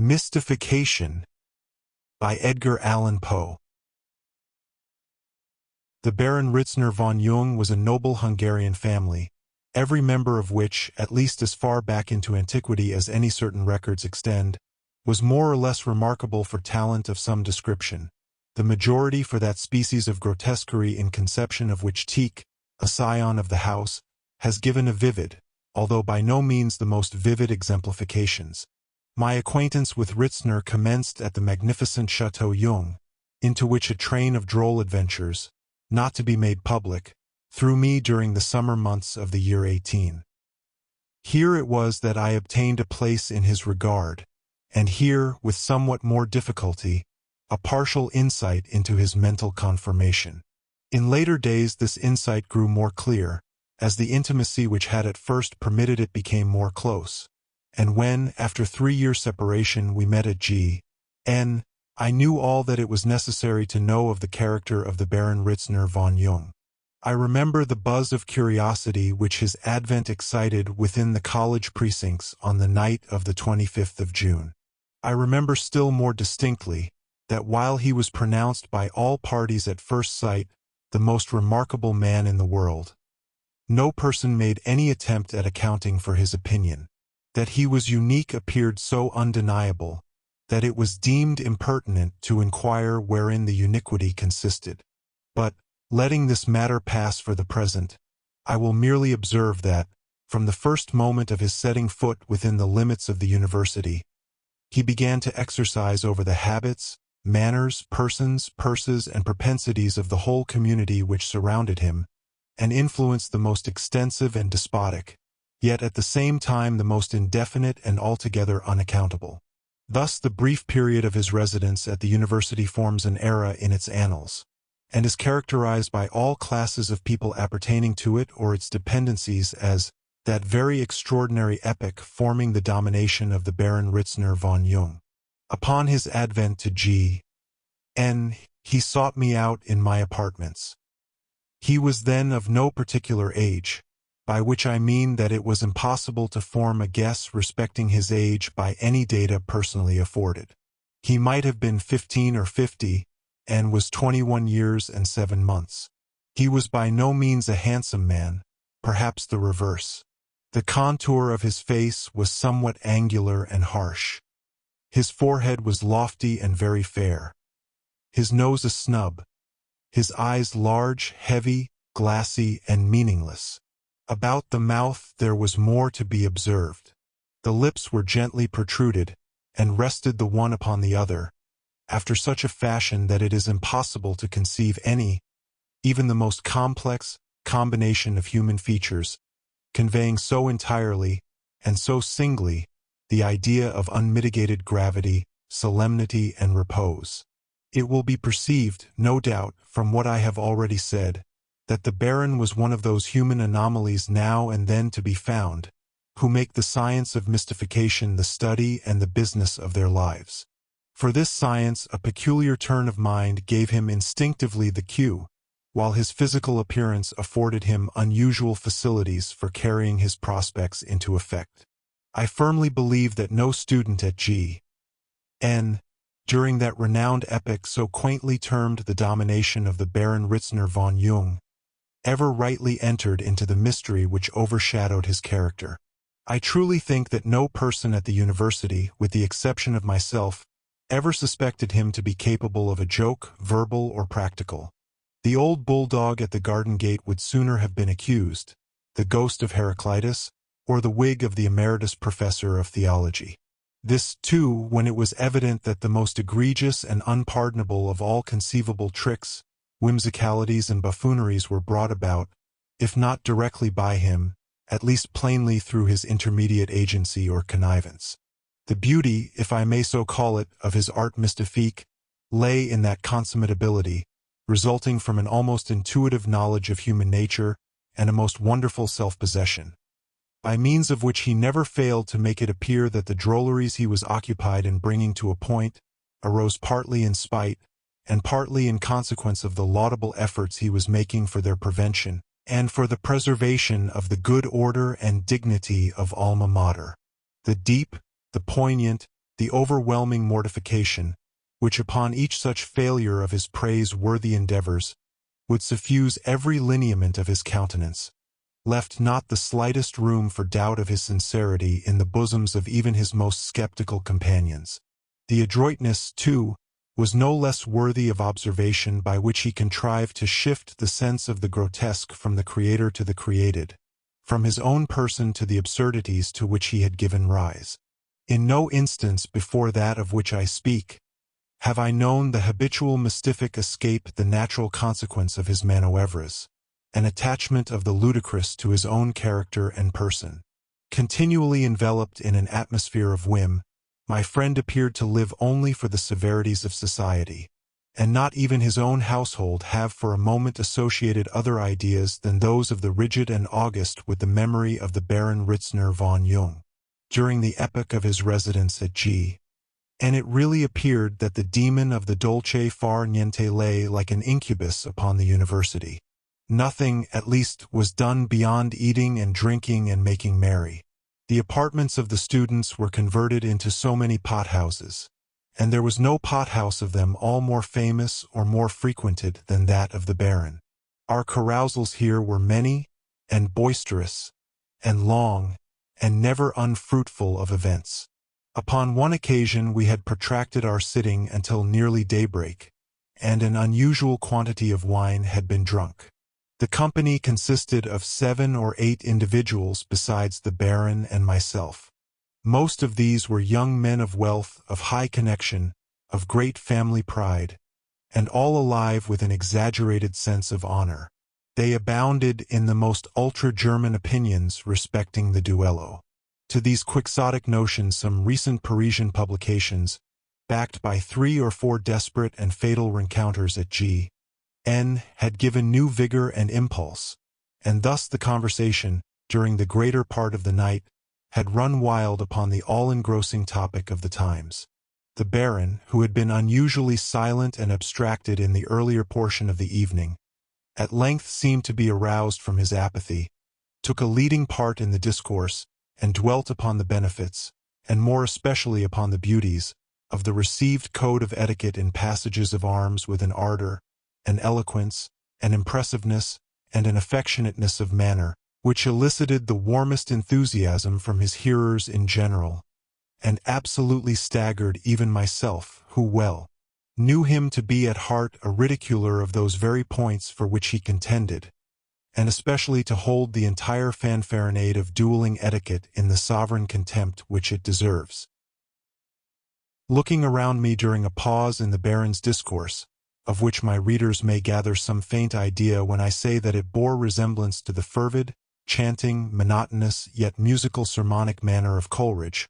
Mystification by Edgar Allan Poe. The Baron Ritzner von Jung was a noble Hungarian family, every member of which, at least as far back into antiquity as any certain records extend, was more or less remarkable for talent of some description, the majority for that species of grotesquerie in conception of which Tieck, a scion of the house, has given a vivid, although by no means the most vivid exemplifications. My acquaintance with Ritzner commenced at the magnificent Chateau Jung, into which a train of droll adventures, not to be made public, threw me during the summer months of the year 18. Here it was that I obtained a place in his regard, and here, with somewhat more difficulty, a partial insight into his mental conformation. In later days this insight grew more clear, as the intimacy which had at first permitted it became more close, and when, after 3 years' separation, we met at G.N., I knew all that it was necessary to know of the character of the Baron Ritzner von Jung. I remember the buzz of curiosity which his advent excited within the college precincts on the night of the 25th of June. I remember still more distinctly that while he was pronounced by all parties at first sight the most remarkable man in the world, no person made any attempt at accounting for his opinion. That he was unique appeared so undeniable that it was deemed impertinent to inquire wherein the uniquity consisted. But, letting this matter pass for the present, I will merely observe that, from the first moment of his setting foot within the limits of the university, he began to exercise over the habits, manners, persons, purses, and propensities of the whole community which surrounded him, and influenced the most extensive and despotic, yet at the same time the most indefinite and altogether unaccountable. Thus the brief period of his residence at the university forms an era in its annals, and is characterized by all classes of people appertaining to it or its dependencies as that very extraordinary epoch forming the domination of the Baron Ritzner von Jung. Upon his advent to G.N., he sought me out in my apartments. He was then of no particular age, by which I mean that it was impossible to form a guess respecting his age by any data personally afforded. He might have been 15 or 50, and was 21 years and 7 months. He was by no means a handsome man, perhaps the reverse. The contour of his face was somewhat angular and harsh. His forehead was lofty and very fair. His nose a snub. His eyes large, heavy, glassy, and meaningless. About the mouth there was more to be observed. The lips were gently protruded, and rested the one upon the other, after such a fashion that it is impossible to conceive any, even the most complex, combination of human features, conveying so entirely, and so singly, the idea of unmitigated gravity, solemnity, and repose. It will be perceived, no doubt, from what I have already said, that the Baron was one of those human anomalies now and then to be found, who make the science of mystification the study and the business of their lives. For this science a peculiar turn of mind gave him instinctively the cue, while his physical appearance afforded him unusual facilities for carrying his prospects into effect. I firmly believe that no student at G.N., during that renowned epoch so quaintly termed the domination of the Baron Ritzner von Jung, ever rightly entered into the mystery which overshadowed his character. I truly think that no person at the university, with the exception of myself, ever suspected him to be capable of a joke, verbal or practical. The old bulldog at the garden gate would sooner have been accused, the ghost of Heraclitus, or the wig of the emeritus professor of theology. This, too, when it was evident that the most egregious and unpardonable of all conceivable tricks, whimsicalities and buffooneries were brought about, if not directly by him, at least plainly through his intermediate agency or connivance. The beauty, if I may so call it, of his art mystique lay in that consummate ability, resulting from an almost intuitive knowledge of human nature and a most wonderful self-possession, by means of which he never failed to make it appear that the drolleries he was occupied in bringing to a point arose partly in spite, and partly in consequence of the laudable efforts he was making for their prevention, and for the preservation of the good order and dignity of Alma Mater. The deep, the poignant, the overwhelming mortification, which upon each such failure of his praise-worthy endeavors, would suffuse every lineament of his countenance, left not the slightest room for doubt of his sincerity in the bosoms of even his most skeptical companions. The adroitness, too, was no less worthy of observation by which he contrived to shift the sense of the grotesque from the creator to the created, from his own person to the absurdities to which he had given rise. In no instance before that of which I speak have I known the habitual mystific escape the natural consequence of his manœuvres, an attachment of the ludicrous to his own character and person. Continually enveloped in an atmosphere of whim, my friend appeared to live only for the severities of society, and not even his own household have for a moment associated other ideas than those of the rigid and august with the memory of the Baron Ritzner von Jung, during the epoch of his residence at G. And it really appeared that the demon of the dolce far niente lay like an incubus upon the university. Nothing, at least, was done beyond eating and drinking and making merry. The apartments of the students were converted into so many pothouses, and there was no pothouse of them all more famous or more frequented than that of the Baron. Our carousals here were many, and boisterous, and long, and never unfruitful of events. Upon one occasion we had protracted our sitting until nearly daybreak, and an unusual quantity of wine had been drunk. The company consisted of 7 or 8 individuals besides the Baron and myself. Most of these were young men of wealth, of high connection, of great family pride, and all alive with an exaggerated sense of honor. They abounded in the most ultra-German opinions respecting the duello. To these quixotic notions some recent Parisian publications, backed by 3 or 4 desperate and fatal rencounters at G. N. had given new vigor and impulse, and thus the conversation, during the greater part of the night, had run wild upon the all-engrossing topic of the times. The Baron, who had been unusually silent and abstracted in the earlier portion of the evening, at length seemed to be aroused from his apathy, took a leading part in the discourse, and dwelt upon the benefits, and more especially upon the beauties, of the received code of etiquette in passages of arms with an ardor, an eloquence, an impressiveness, and an affectionateness of manner, which elicited the warmest enthusiasm from his hearers in general, and absolutely staggered even myself, who well knew him to be at heart a ridiculer of those very points for which he contended, and especially to hold the entire fanfaronade of dueling etiquette in the sovereign contempt which it deserves. Looking around me during a pause in the Baron's discourse, of which my readers may gather some faint idea when I say that it bore resemblance to the fervid, chanting, monotonous, yet musical sermonic manner of Coleridge,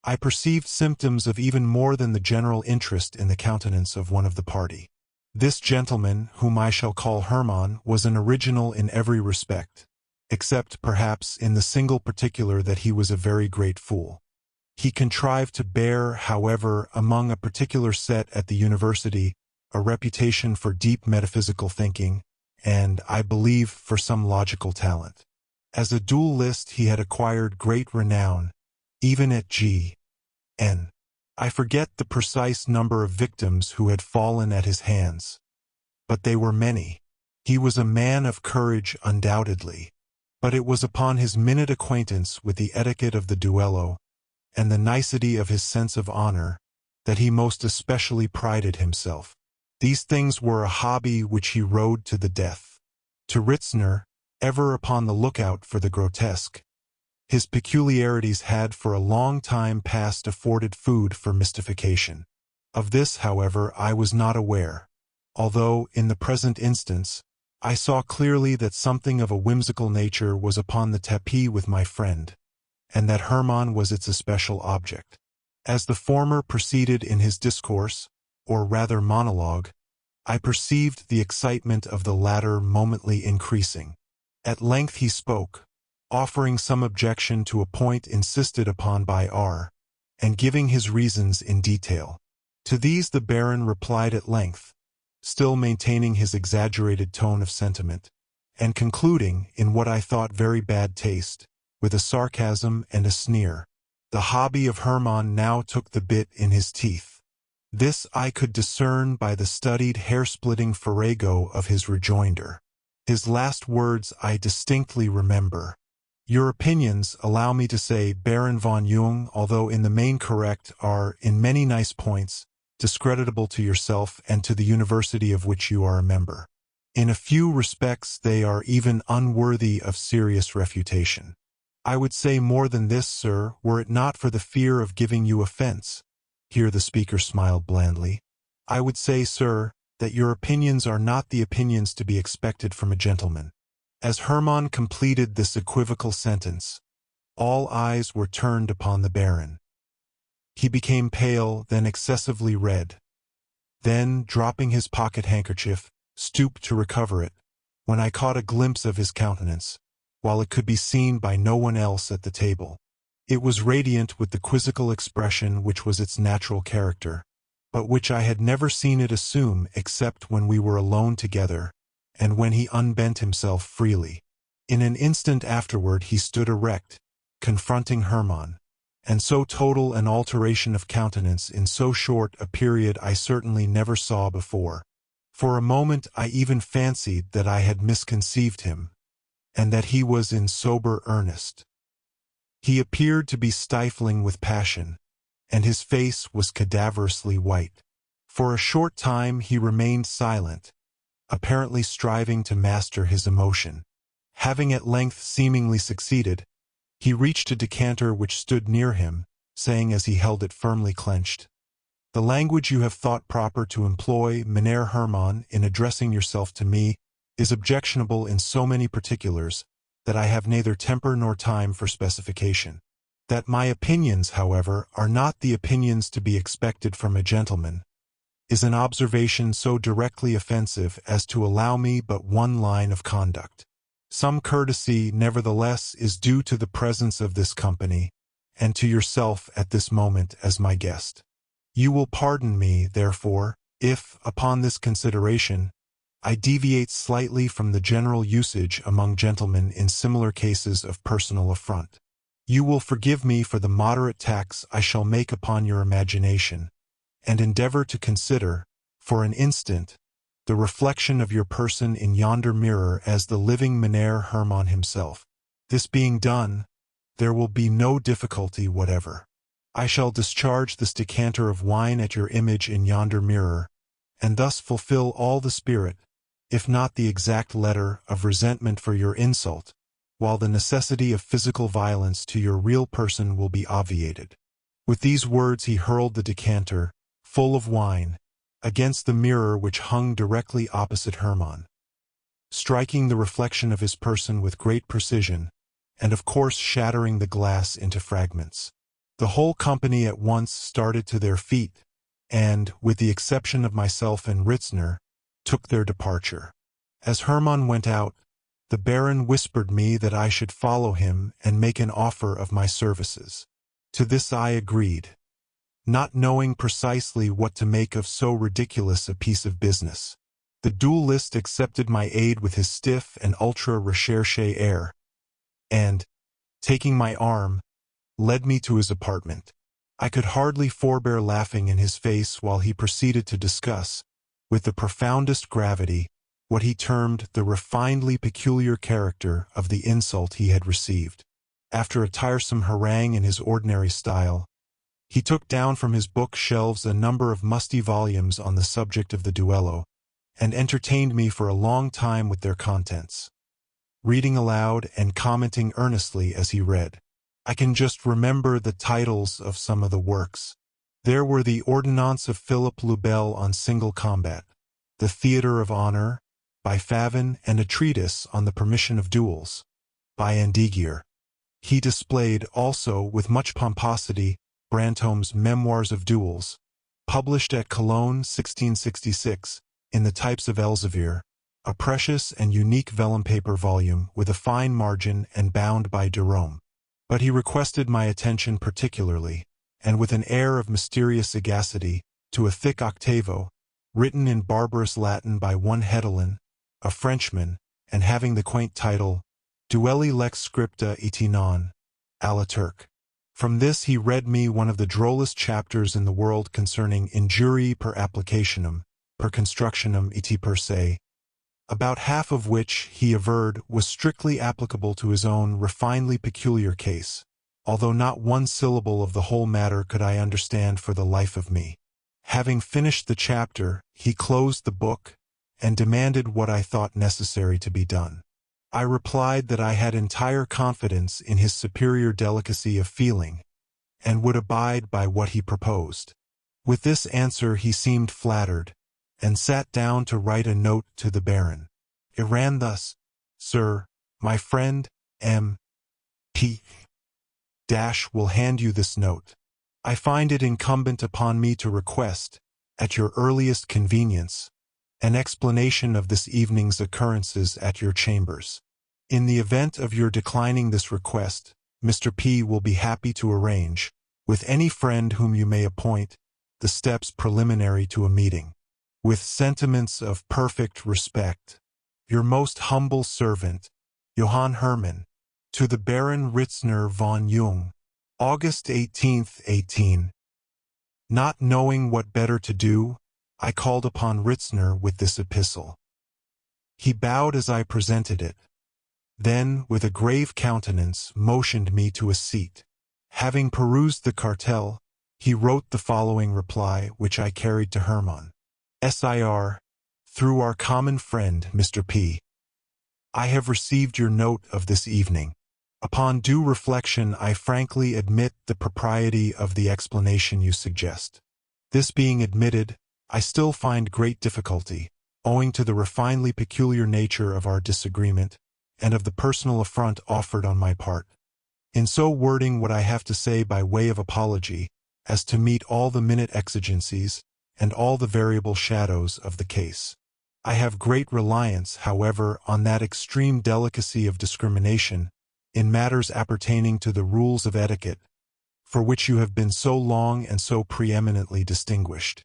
I perceived symptoms of even more than the general interest in the countenance of one of the party. This gentleman, whom I shall call Hermann, was an original in every respect, except, perhaps, in the single particular that he was a very great fool. He contrived to bear, however, among a particular set at the university, a reputation for deep metaphysical thinking, and, I believe, for some logical talent. As a duelist he had acquired great renown, even at G. N. I forget the precise number of victims who had fallen at his hands, but they were many. He was a man of courage undoubtedly, but it was upon his minute acquaintance with the etiquette of the duello, and the nicety of his sense of honor, that he most especially prided himself. These things were a hobby which he rode to the death. To Ritzner, ever upon the lookout for the grotesque, his peculiarities had for a long time past afforded food for mystification. Of this, however, I was not aware, although, in the present instance, I saw clearly that something of a whimsical nature was upon the tapis with my friend, and that Hermann was its especial object. As the former proceeded in his discourse, or rather monologue, I perceived the excitement of the latter momently increasing. At length he spoke, offering some objection to a point insisted upon by R, and giving his reasons in detail. To these the Baron replied at length, still maintaining his exaggerated tone of sentiment, and concluding, in what I thought very bad taste, with a sarcasm and a sneer. The hobby of Hermann now took the bit in his teeth. This I could discern by the studied hair-splitting farrago of his rejoinder. His last words I distinctly remember. Your opinions, allow me to say, Baron von Jung, although in the main correct, are, in many nice points, discreditable to yourself and to the university of which you are a member. In a few respects they are even unworthy of serious refutation. I would say more than this, sir, were it not for the fear of giving you offense. Here the speaker smiled blandly. I would say, sir, that your opinions are not the opinions to be expected from a gentleman. As Hermann completed this equivocal sentence, all eyes were turned upon the Baron. He became pale, then excessively red. Then, dropping his pocket handkerchief, stooped to recover it, when I caught a glimpse of his countenance, while it could be seen by no one else at the table. It was radiant with the quizzical expression which was its natural character, but which I had never seen it assume except when we were alone together, and when he unbent himself freely. In an instant afterward he stood erect, confronting Hermann, and so total an alteration of countenance in so short a period I certainly never saw before. For a moment I even fancied that I had misconceived him, and that he was in sober earnest. He appeared to be stifling with passion, and his face was cadaverously white. For a short time he remained silent, apparently striving to master his emotion. Having at length seemingly succeeded, he reached a decanter which stood near him, saying as he held it firmly clenched, "The language you have thought proper to employ, Mynheer Hermann, in addressing yourself to me, is objectionable in so many particulars, that I have neither temper nor time for specification. That my opinions, however, are not the opinions to be expected from a gentleman, is an observation so directly offensive as to allow me but one line of conduct. Some courtesy, nevertheless, is due to the presence of this company, and to yourself at this moment as my guest. You will pardon me, therefore, if, upon this consideration, I deviate slightly from the general usage among gentlemen in similar cases of personal affront. You will forgive me for the moderate tax I shall make upon your imagination, and endeavor to consider, for an instant, the reflection of your person in yonder mirror as the living Mynheer Hermann himself. This being done, there will be no difficulty whatever. I shall discharge this decanter of wine at your image in yonder mirror, and thus fulfill all the spirit, if not the exact letter, of resentment for your insult, while the necessity of physical violence to your real person will be obviated." With these words he hurled the decanter, full of wine, against the mirror which hung directly opposite Hermann, striking the reflection of his person with great precision, and of course shattering the glass into fragments. The whole company at once started to their feet, and, with the exception of myself and Ritzner, took their departure. As Hermann went out, the Baron whispered me that I should follow him and make an offer of my services. To this I agreed, not knowing precisely what to make of so ridiculous a piece of business. The duelist accepted my aid with his stiff and ultra-recherché air, and, taking my arm, led me to his apartment. I could hardly forbear laughing in his face while he proceeded to discuss, with the profoundest gravity, what he termed the refinedly peculiar character of the insult he had received. After a tiresome harangue in his ordinary style, he took down from his bookshelves a number of musty volumes on the subject of the duello, and entertained me for a long time with their contents, reading aloud and commenting earnestly as he read. I can just remember the titles of some of the works. There were the Ordonnance of Philip le Bel on single combat, the Theatre of Honor, by Favin, and a treatise on the permission of duels, by Andiguier. He displayed also, with much pomposity, Brantôme's Memoirs of Duels, published at Cologne 1666, in the types of Elsevier, a precious and unique vellum paper volume with a fine margin and bound by Derome. But he requested my attention particularly, and with an air of mysterious sagacity, to a thick octavo, written in barbarous Latin by one Hedelin, a Frenchman, and having the quaint title, Duelli lex scripta et non, à la Turque. From this he read me one of the drollest chapters in the world concerning injury per applicationem, per constructionem et per se, about half of which, he averred, was strictly applicable to his own refinedly peculiar case, although not one syllable of the whole matter could I understand for the life of me. Having finished the chapter, he closed the book, and demanded what I thought necessary to be done. I replied that I had entire confidence in his superior delicacy of feeling, and would abide by what he proposed. With this answer he seemed flattered, and sat down to write a note to the Baron. It ran thus: Sir, my friend, M.P. will hand you this note. I find it incumbent upon me to request, at your earliest convenience, an explanation of this evening's occurrences at your chambers. In the event of your declining this request, Mr. P. will be happy to arrange, with any friend whom you may appoint, the steps preliminary to a meeting. With sentiments of perfect respect, your most humble servant, Johann Hermann, to the Baron Ritzner von Jung, August 18th, 18. Not knowing what better to do, I called upon Ritzner with this epistle. He bowed as I presented it, then, with a grave countenance, motioned me to a seat. Having perused the cartel, he wrote the following reply, which I carried to Hermann. Sir, through our common friend, Mr. P. I have received your note of this evening. Upon due reflection, I frankly admit the propriety of the explanation you suggest. This being admitted, I still find great difficulty, owing to the refinedly peculiar nature of our disagreement, and of the personal affront offered on my part, in so wording what I have to say by way of apology, as to meet all the minute exigencies, and all the variable shadows of the case. I have great reliance, however, on that extreme delicacy of discrimination, in matters appertaining to the rules of etiquette, for which you have been so long and so preeminently distinguished.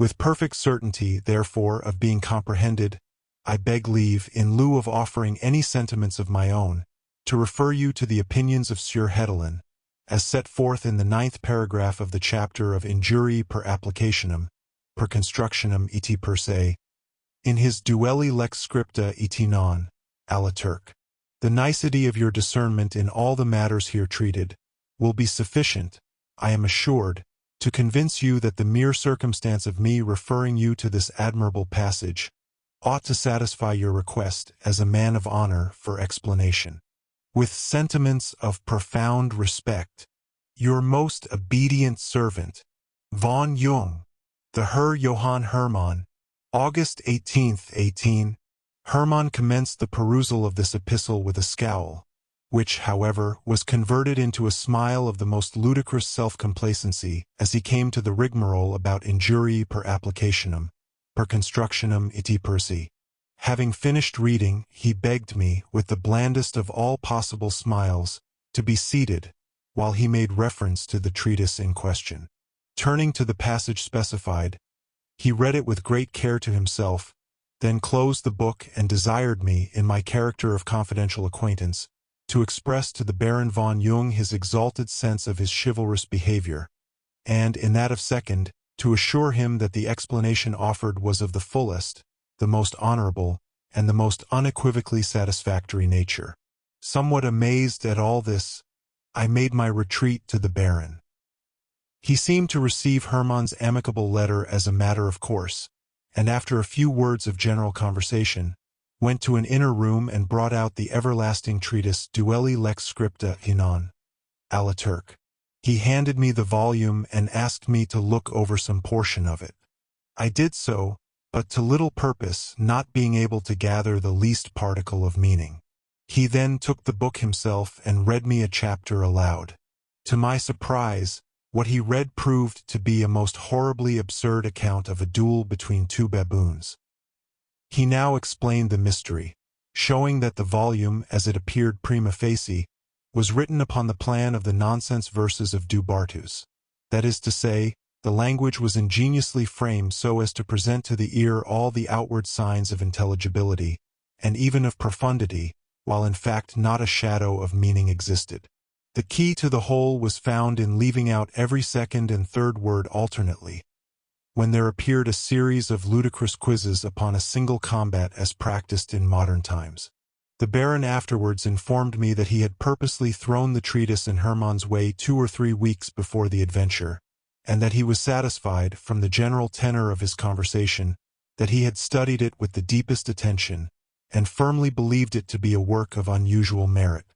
With perfect certainty, therefore, of being comprehended, I beg leave, in lieu of offering any sentiments of my own, to refer you to the opinions of Sieur Hedelin, as set forth in the 9th paragraph of the chapter of injury per applicationem, per constructionem et per se, in his duelli lex scripta et non, a la Turk. The nicety of your discernment in all the matters here treated will be sufficient, I am assured, to convince you that the mere circumstance of me referring you to this admirable passage ought to satisfy your request as a man of honor for explanation. With sentiments of profound respect, your most obedient servant, von Jung, the Herr Johann Hermann, August 18th, 18. Hermann commenced the perusal of this epistle with a scowl, which, however, was converted into a smile of the most ludicrous self-complacency as he came to the rigmarole about injury per applicationem, per constructionem et per se. Having finished reading, he begged me, with the blandest of all possible smiles, to be seated, while he made reference to the treatise in question. Turning to the passage specified, he read it with great care to himself, then closed the book and desired me, in my character of confidential acquaintance, to express to the Baron von Jung his exalted sense of his chivalrous behavior, and, in that of second, to assure him that the explanation offered was of the fullest, the most honorable, and the most unequivocally satisfactory nature. Somewhat amazed at all this, I made my retreat to the Baron. He seemed to receive Hermann's amicable letter as a matter of course, and after a few words of general conversation, went to an inner room and brought out the everlasting treatise Duelli lex scripta et non, a la Turk. He handed me the volume and asked me to look over some portion of it. I did so, but to little purpose, not being able to gather the least particle of meaning. He then took the book himself and read me a chapter aloud. To my surprise, what he read proved to be a most horribly absurd account of a duel between two baboons. He now explained the mystery, showing that the volume, as it appeared prima facie, was written upon the plan of the nonsense verses of Du Bartus. That is to say, the language was ingeniously framed so as to present to the ear all the outward signs of intelligibility, and even of profundity, while in fact not a shadow of meaning existed. The key to the whole was found in leaving out every second and third word alternately, when there appeared a series of ludicrous quizzes upon a single combat as practiced in modern times. The Baron afterwards informed me that he had purposely thrown the treatise in Hermann's way 2 or 3 weeks before the adventure, and that he was satisfied, from the general tenor of his conversation, that he had studied it with the deepest attention, and firmly believed it to be a work of unusual merit.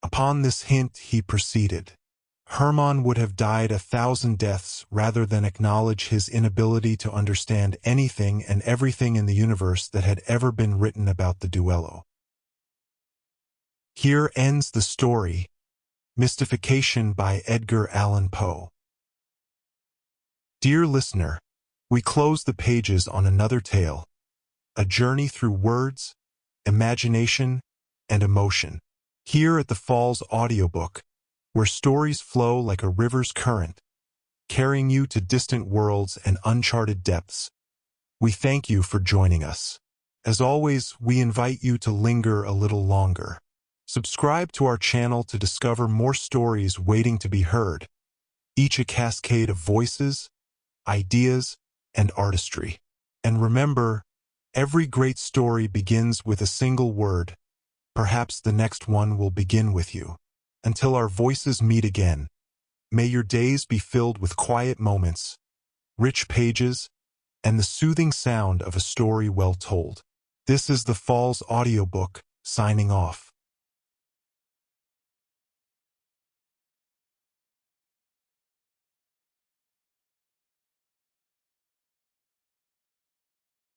Upon this hint he proceeded. Hermann would have died 1,000 deaths rather than acknowledge his inability to understand anything and everything in the universe that had ever been written about the duello. Here ends the story, Mystification by Edgar Allan Poe. Dear listener, we close the pages on another tale, a journey through words, imagination, and emotion. Here at the Falls Audiobook, where stories flow like a river's current, carrying you to distant worlds and uncharted depths. We thank you for joining us. As always, we invite you to linger a little longer. Subscribe to our channel to discover more stories waiting to be heard, each a cascade of voices, ideas, and artistry. And remember, every great story begins with a single word. Perhaps the next one will begin with you. Until our voices meet again, may your days be filled with quiet moments, rich pages, and the soothing sound of a story well told. This is the Falls Audiobook, signing off.